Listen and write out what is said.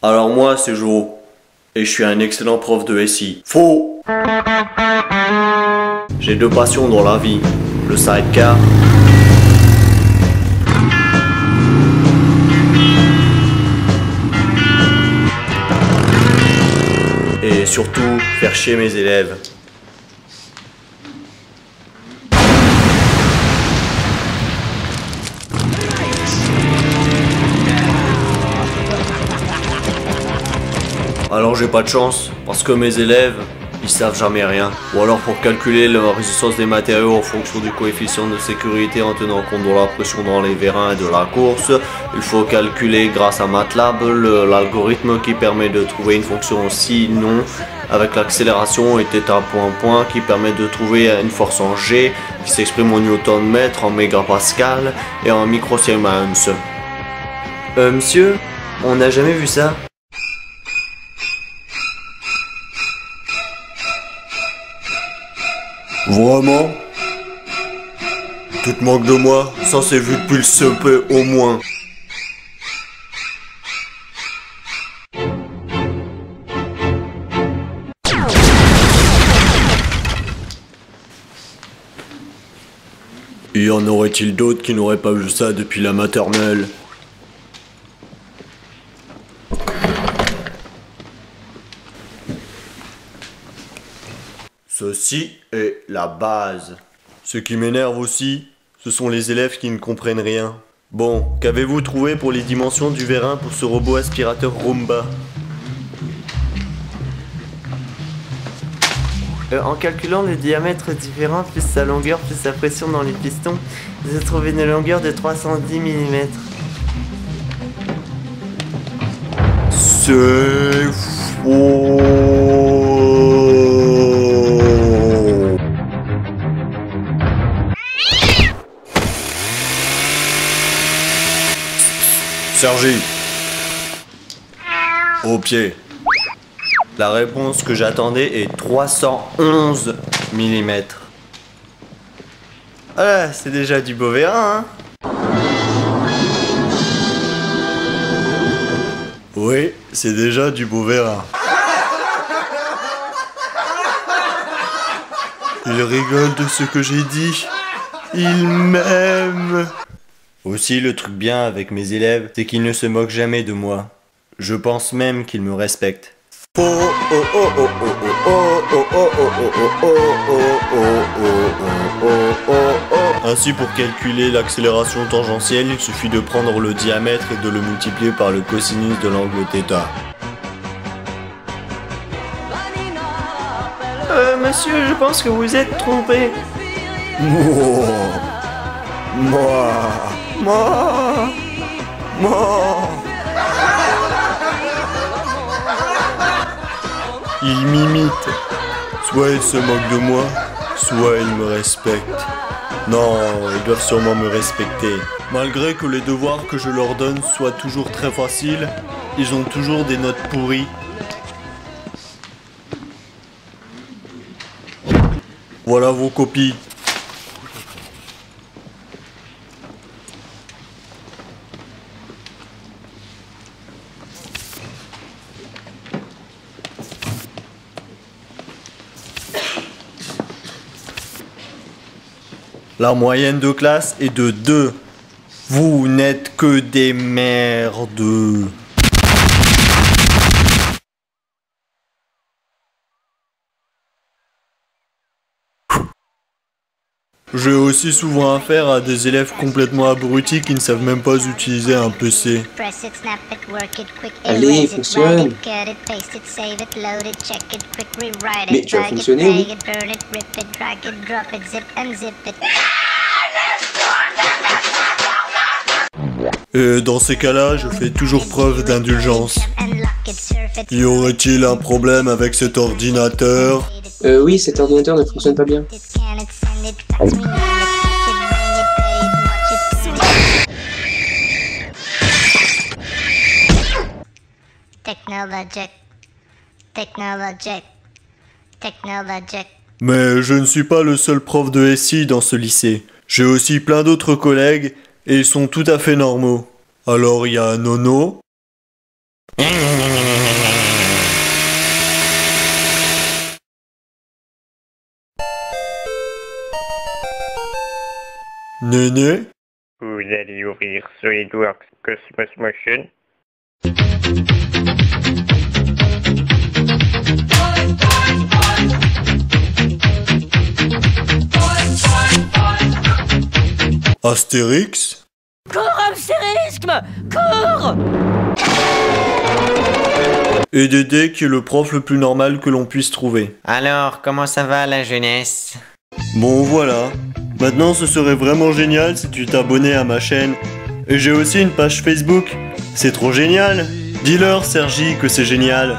Alors moi, c'est Jo. Et je suis un excellent prof de SI. Faux! J'ai deux passions dans la vie. Le sidecar et surtout faire chier mes élèves. Alors j'ai pas de chance, parce que mes élèves, ils savent jamais rien. Ou alors pour calculer la résistance des matériaux en fonction du coefficient de sécurité en tenant compte de la pression dans les vérins et de la course, il faut calculer grâce à MATLAB l'algorithme qui permet de trouver une fonction si-non avec l'accélération et θ.point qui permet de trouver une force en G qui s'exprime en Newton-mètre, en mégapascal et en microsiemens. Monsieur, on n'a jamais vu ça. Vraiment? Tu te moques de moi? Ça c'est vu depuis le CP au moins. Y en aurait-il d'autres qui n'auraient pas vu ça depuis la maternelle? Ceci est la base. Ce qui m'énerve aussi, ce sont les élèves qui ne comprennent rien. Bon, qu'avez-vous trouvé pour les dimensions du vérin pour ce robot aspirateur Roomba? En calculant le diamètre différent, plus sa longueur, plus sa pression dans les pistons, j'ai trouvé une longueur de 310 mm. C'est faux. Sergi. Au pied. La réponse que j'attendais est 311 mm. Ah, c'est déjà du beau vérin, hein. Oui, c'est déjà du beau vérin. Il rigole de ce que j'ai dit. Il m'aime. Aussi, le truc bien avec mes élèves, c'est qu'ils ne se moquent jamais de moi. Je pense même qu'ils me respectent. Ainsi, pour calculer l'accélération tangentielle, il suffit de prendre le diamètre et de le multiplier par le cosinus de l'angle θ. Monsieur, je pense que vous êtes trompé. Moi. Il m'imite. Soit il se moque de moi, soit il me respecte. Non, ils doivent sûrement me respecter. Malgré que les devoirs que je leur donne soient toujours très faciles, ils ont toujours des notes pourries. Voilà vos copies. La moyenne de classe est de 2. Vous n'êtes que des merdes. J'ai aussi souvent affaire à des élèves complètement abrutis qui ne savent même pas utiliser un PC. Allez, fonctionne. Mais tu as fonctionné, oui. Et dans ces cas-là, je fais toujours preuve d'indulgence. Y aurait-il un problème avec cet ordinateur? Oui, cet ordinateur ne fonctionne pas bien. Mais je ne suis pas le seul prof de SI dans ce lycée. J'ai aussi plein d'autres collègues et ils sont tout à fait normaux. Alors il y a Nono. Néné? Vous allez ouvrir SolidWorks Cosmos Motion. Astérix? Cours, Astérisque! Cours! Et Dédé qui est le prof le plus normal que l'on puisse trouver. Alors, comment ça va la jeunesse? Bon voilà, maintenant ce serait vraiment génial si tu t'abonnais à ma chaîne. Et j'ai aussi une page Facebook, c'est trop génial. Dis-leur Sergi que c'est génial.